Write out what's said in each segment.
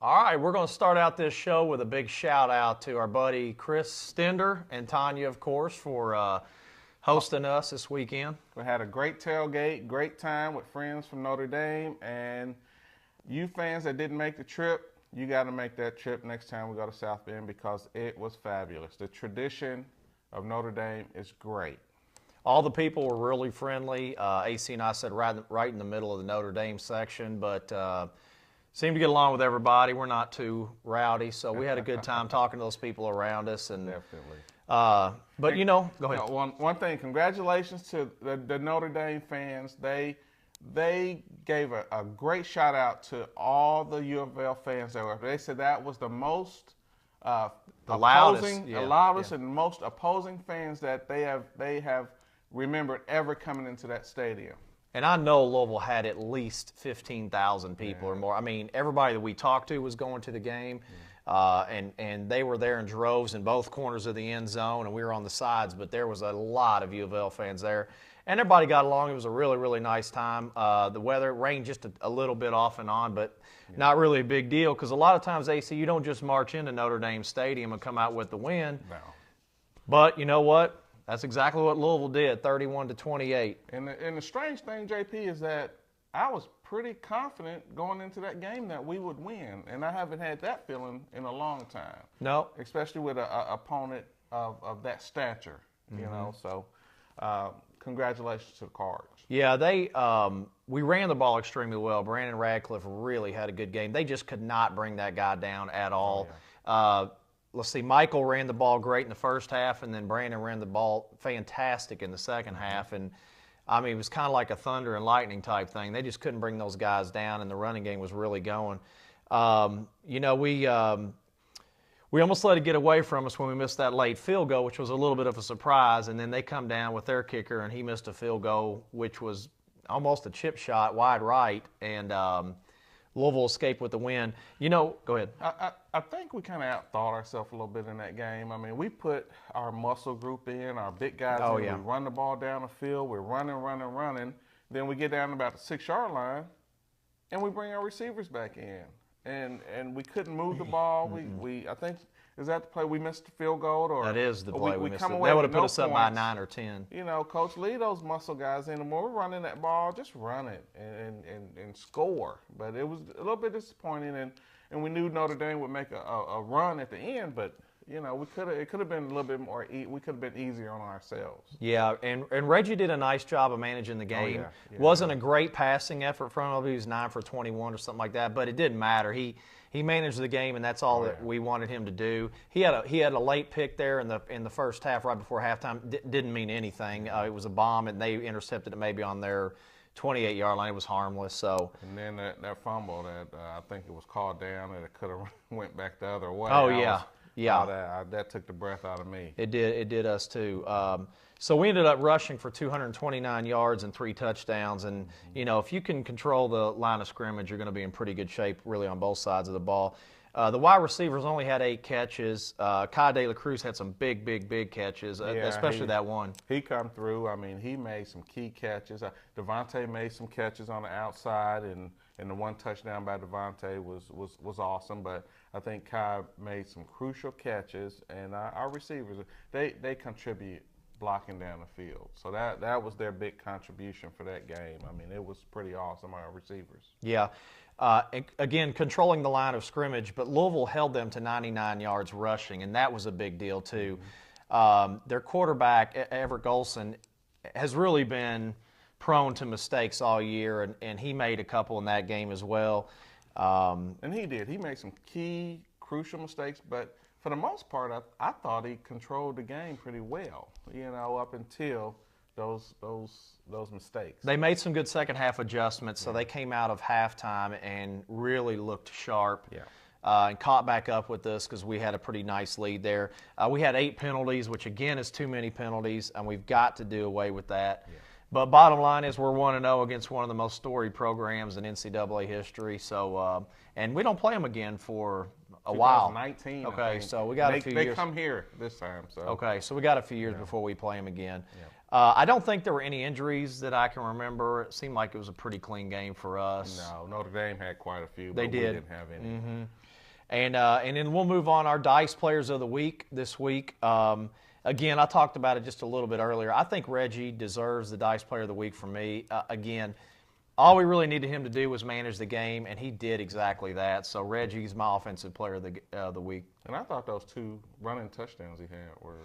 All right, we're going to start out this show with a big shout out to our buddy Chris Stender and Tanya, of course, for hosting us this weekend. We had a great tailgate, great time with friends from Notre Dame, and you fans that didn't make the trip, you got to make that trip next time we go to South Bend because it was fabulous. The tradition of Notre Dame is great. All the people were really friendly. AC and I sat right in the middle of the Notre Dame section, but seemed to get along with everybody. We're not too rowdy, so we had a good time talking to those people around us. And definitely. But you know, go ahead. One thing, congratulations to the Notre Dame fans. They gave a great shout out to all the U of L fans that were. They said that was the most loudest and most opposing fans that they have remembered ever coming into that stadium. And I know Louisville had at least 15,000 people or more. I mean, everybody that we talked to was going to the game, and they were there in droves in both corners of the end zone, and we were on the sides, but there was a lot of U of L fans there. And everybody got along. It was a really, really nice time. The weather, rained just a little bit off and on, but not really a big deal because a lot of times, AC, you don't just march into Notre Dame Stadium and come out with the win. No. But you know what? That's exactly what Louisville did, 31-28. And the strange thing, JP, is that I was pretty confident going into that game that we would win, and I haven't had that feeling in a long time. No. Especially with an opponent of that stature, you know. So congratulations to the Cards. Yeah, we ran the ball extremely well. Brandon Radcliffe really had a good game. They just could not bring that guy down at all. Oh, yeah. Let's see, Michael ran the ball great in the first half, and then Brandon ran the ball fantastic in the second half. And, I mean, it was kind of like a thunder and lightning type thing. They just couldn't bring those guys down, and the running game was really going. You know, we almost let it get away from us when we missed that late field goal, which was a little bit of a surprise. And then they come down with their kicker, and he missed a field goal, which was almost a chip shot wide right. And Louisville escaped with the win. You know, go ahead. I think we kind of outthought ourselves a little bit in that game. I mean, we put our muscle group in, our big guys in. Yeah. We run the ball down the field. We're running. Then we get down to about the 6-yard line, and we bring our receivers back in. And we couldn't move the ball. I think, is that the play we missed the field goal? Or that is the play we missed. That would have put us up by 9 or 10. You know, Coach, leave those muscle guys in. The more we're running that ball, just run it and score. But it was a little bit disappointing, and we knew Notre Dame would make a run at the end, but you know, it could have been a little bit more. We could have been easier on ourselves. Yeah, and Reggie did a nice job of managing the game. Oh, yeah. Wasn't a great passing effort from him. He was 9 for 21 or something like that, but it didn't matter. He managed the game, and that's all that we wanted him to do. He had a late pick there in the first half, right before halftime. Didn't mean anything. It was a bomb, and they intercepted it maybe on their 28-yard line. It was harmless. So. And then that fumble that I think it was called down, and it could have went back the other way. Oh yeah. That took the breath out of me. It did us too. So we ended up rushing for 229 yards and 3 touchdowns. And, you know, if you can control the line of scrimmage, you're going to be in pretty good shape really on both sides of the ball. The wide receivers only had 8 catches. Kai De La Cruz had some big catches, especially that one. He come through. I mean, he made some key catches. Devontae made some catches on the outside, and the one touchdown by Devontae was awesome. But I think Kai made some crucial catches, and our receivers, they contribute blocking down the field. So that was their big contribution for that game. I mean, it was pretty awesome, our receivers. Yeah. Again, controlling the line of scrimmage, but Louisville held them to 99 yards rushing, and that was a big deal too. Their quarterback, Everett Golson, has really been prone to mistakes all year, and he made a couple in that game as well. And he did. He made some key, crucial mistakes, but for the most part, I thought he controlled the game pretty well, you know, up until those mistakes. They made some good second half adjustments, so they came out of halftime and really looked sharp. Yeah. And caught back up with us because we had a pretty nice lead there. We had 8 penalties, which again is too many penalties, and we've got to do away with that. Yeah. But bottom line is we're 1-0 against one of the most storied programs in NCAA history. So, and we don't play them again for a while. 2019. Okay, so we got a few years. They come here this time. So. Okay, so we got a few years before we play them again. I don't think there were any injuries that I can remember. It seemed like it was a pretty clean game for us. No, Notre Dame had quite a few, but They we did. didn't have any. Mm-hmm. And then we'll move on our Dice Players of the Week this week. Again, I talked about it just a little bit earlier. I think Reggie deserves the Dice Player of the Week from me. Again, all we really needed him to do was manage the game, and he did exactly that. So Reggie's my Offensive Player of the Week. And I thought those 2 running touchdowns he had were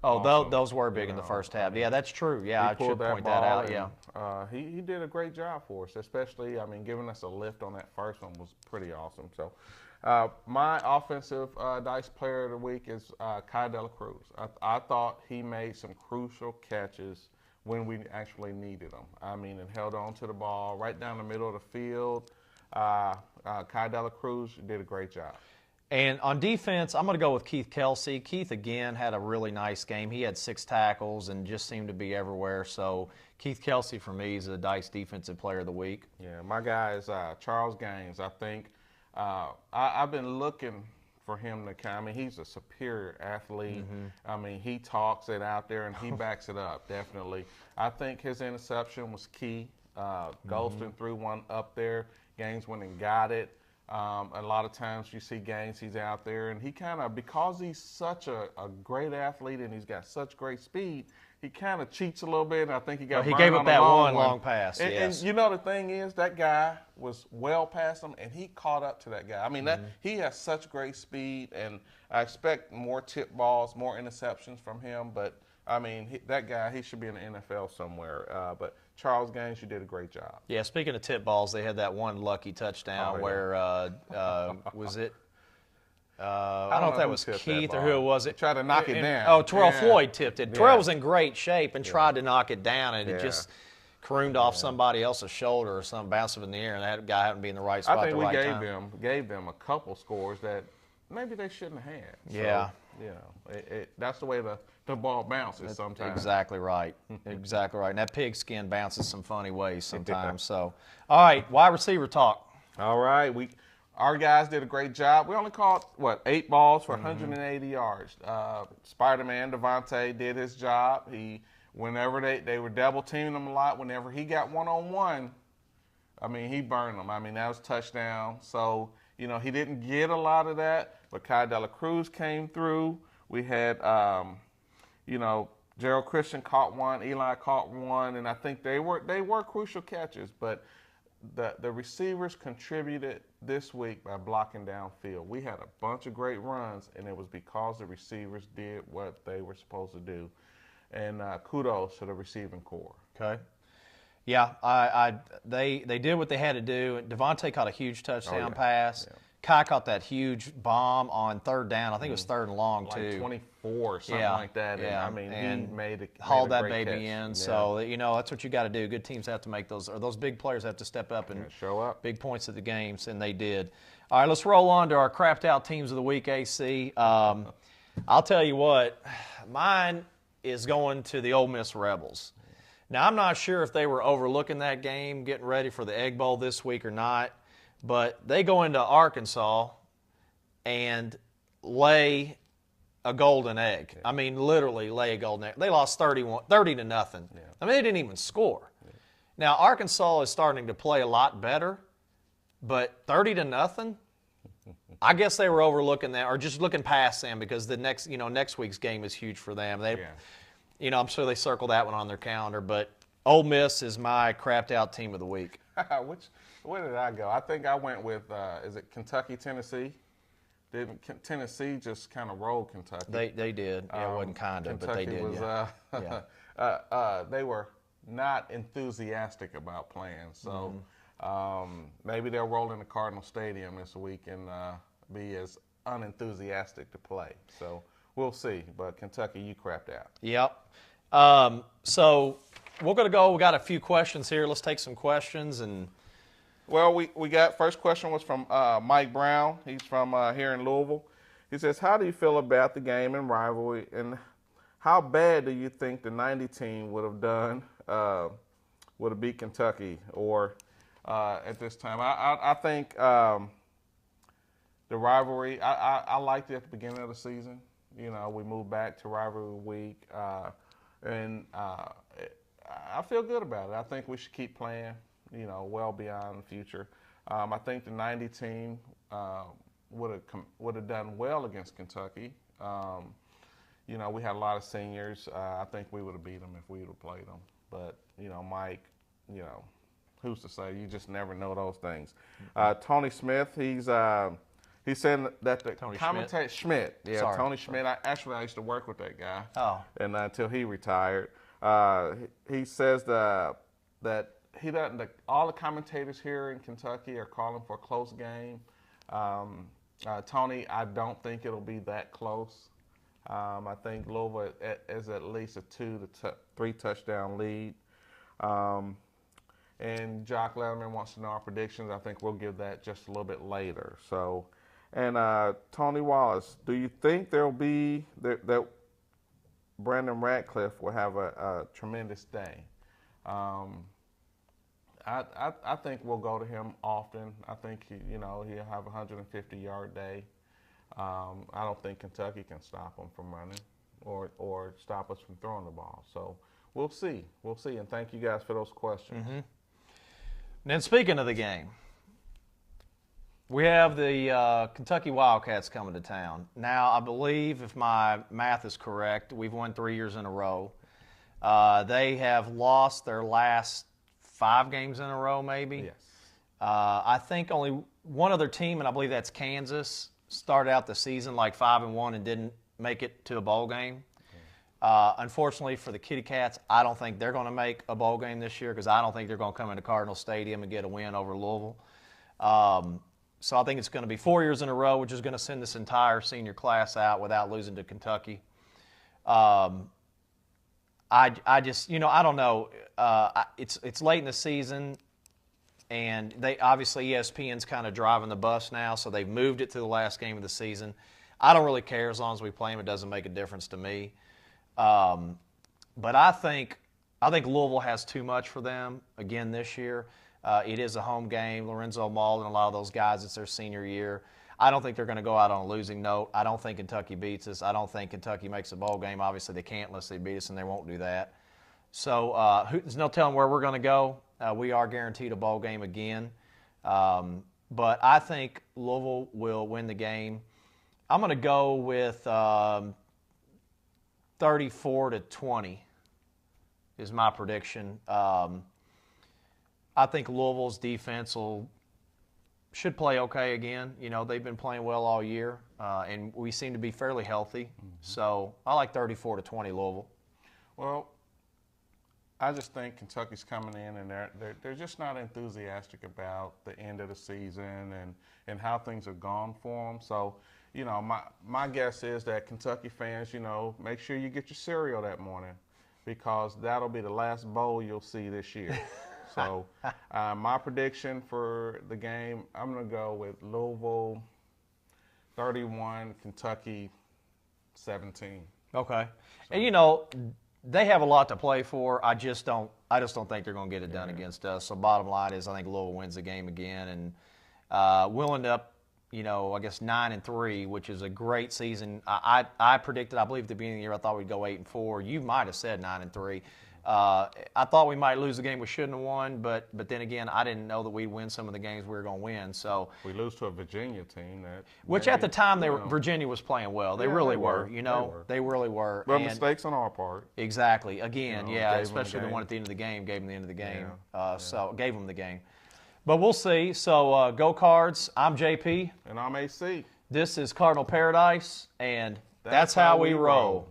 awesome. Those were big in the first half. Yeah, that's true. Yeah, I should point that out. Yeah, he did a great job for us, especially, giving us a lift on that first one was pretty awesome. So my Offensive Dice Player of the Week is Kai Dela Cruz. I thought he made some crucial catches when we actually needed them. And held on to the ball right down the middle of the field. Kai Dela Cruz did a great job. And on defense, I'm going to go with Keith Kelsey. Keith, again, had a really nice game. He had 6 tackles and just seemed to be everywhere. So Keith Kelsey, for me, is the Dice Defensive Player of the Week. Yeah, my guy is Charles Gaines. I think I've been looking for him to he's a superior athlete. Mm-hmm. He talks it out there, and he backs it up, definitely. I think his interception was key. Golston threw one up there. Gaines went and got it. A lot of times you see Gaines, he's out there, and he because he's such a great athlete and he's got such great speed, he kind of cheats a little bit, and I think he got he gave up that one long pass. And, yes. And the thing is, that guy was well past him, and he caught up to that guy. He has such great speed, and I expect more tip balls, more interceptions from him. But that guy, he should be in the NFL somewhere. But Charles Gaines, you did a great job. Yeah. Speaking of tip balls, they had that one lucky touchdown where was it? I don't know if that was Keith or who it was. Tried to knock it down. Terrell Floyd tipped it. Terrell was in great shape and tried to knock it down, and it just crooned off somebody else's shoulder or something, bounced up in the air, and that guy happened to be in the right spot at the right time. I think we gave them a couple scores that maybe they shouldn't have had. Yeah. So, that's the way the ball bounces sometimes. Exactly right. Exactly right. And that pigskin bounces some funny ways sometimes. So, all right, wide receiver talk. All right, our guys did a great job. We only caught, 8 balls for 180 yards. Spider-Man, Devontae, did his job. Whenever they were double teaming him a lot, whenever he got one-on-one, he burned them. That was touchdown. So, he didn't get a lot of that, but Kai Dela Cruz came through. We had, Gerald Christian caught one, Eli caught one, and I think they were crucial catches, but the receivers contributed this week by blocking downfield. We had a bunch of great runs, and it was because the receivers did what they were supposed to do. And kudos to the receiving corps. Okay. Yeah, they did what they had to do. Devontae caught a huge touchdown pass. Yeah. Kai caught that huge bomb on 3rd down. I think it was 3rd and long, too. Like 24 or something like that. Yeah. And he made a hauled that baby catch. in. Yeah. So, that's what you got to do. Good teams have to make those, or those big players have to step up and show up. Big points at the games, and they did. All right, let's roll on to our crapped out teams of the week, AC. I'll tell you what, mine is going to the Ole Miss Rebels. Now, I'm not sure if they were overlooking that game, getting ready for the Egg Bowl this week or not, but they go into Arkansas and lay a golden egg. Yeah. Literally lay a golden egg. They lost 30 to nothing. Yeah. They didn't even score. Yeah. Now, Arkansas is starting to play a lot better, but 30 to nothing, I guess they were overlooking that or just looking past them because the next week's game is huge for them. I'm sure they circle that one on their calendar, but Ole Miss is my crapped out team of the week. Where did I go? I think I went with, is it Kentucky, Tennessee? Didn't Tennessee just kind of roll Kentucky? They did. Yeah, it wasn't kind of, but they did. They were not enthusiastic about playing. So maybe they'll roll in the Cardinal Stadium this week and be as unenthusiastic to play. So we'll see. But Kentucky, you crapped out. Yep. So we're going to go. We got a few questions here. Let's take some questions. Well, we got first question was from Mike Brown. He's from here in Louisville. He says, how do you feel about the game and rivalry, and how bad do you think the 90 team would have done, would have beat Kentucky or at this time? I think the rivalry, I liked it at the beginning of the season. We moved back to rivalry week. and I feel good about it. I think we should keep playing, well beyond the future. I think the '90 team would have done well against Kentucky. We had a lot of seniors. I think we would have beat them if we would have played them. But Mike, who's to say? You just never know those things. Tony Smith, he said that the commentator Schmidt, Tony Schmidt. I used to work with that guy. Oh, and until he retired, he says that he doesn't. All the commentators here in Kentucky are calling for a close game. Tony, I don't think it'll be that close. I think Louisville is at least a 2 to 3 touchdown lead. And Jock Letterman wants to know our predictions. I think we'll give that just a little bit later. So, and Tony Wallace, do you think there'll be that Brandon Ratcliffe will have a tremendous day? I think we'll go to him often. I think he'll have a 150-yard day. I don't think Kentucky can stop him from running or stop us from throwing the ball. So we'll see. And thank you guys for those questions. Mm-hmm. And then speaking of the game, we have the Kentucky Wildcats coming to town. Now, I believe, if my math is correct, we've won 3 years in a row. They have lost their last 5 games in a row, maybe. Yes. I think only one other team, and I believe that's Kansas, started out the season like 5-1 and didn't make it to a bowl game. Unfortunately for the Kitty Cats, I don't think they're going to make a bowl game this year because I don't think they're going to come into Cardinal Stadium and get a win over Louisville. So I think it's going to be 4 years in a row, which is going to send this entire senior class out without losing to Kentucky. I just, I don't know. It's late in the season, and they obviously ESPN's kind of driving the bus now, so they've moved it to the last game of the season. I don't really care as long as we play them. It doesn't make a difference to me. But I think Louisville has too much for them again this year. It is a home game. Lorenzo Mall and a lot of those guys, it's their senior year. I don't think they're going to go out on a losing note. I don't think Kentucky beats us. I don't think Kentucky makes a bowl game. Obviously, they can't unless they beat us, and they won't do that. So there's no telling where we're going to go. We are guaranteed a bowl game again. But I think Louisville will win the game. I'm going to go with 34-20 is my prediction. I think Louisville's defense should play okay again. They've been playing well all year, and we seem to be fairly healthy. Mm-hmm. So I like 34-20 Louisville. Well, I just think Kentucky's coming in, and they're just not enthusiastic about the end of the season and how things have gone for them. So, my guess is that Kentucky fans, make sure you get your cereal that morning because that'll be the last bowl you'll see this year. So my prediction for the game, I'm going to go with Louisville 31, Kentucky 17. Okay. So. And, they have a lot to play for. I just don't think they're going to get it done against us. So bottom line is I think Louisville wins the game again. And we'll end up, I guess 9-3, which is a great season. I predicted, I believe at the beginning of the year, I thought we'd go 8-4. You might have said 9-3. I thought we might lose the game we shouldn't have won, but then again, I didn't know that we'd win some of the games we were going to win. So we lose to a Virginia team which at the time Virginia was playing well. They really were. They really were. Well, mistakes on our part. Exactly. Again, especially the one at the end of the game gave them the end of the game. So gave them the game. But we'll see. So go Cards. I'm JP. And I'm AC. This is Cardinal Pairadice, and that's how we roll.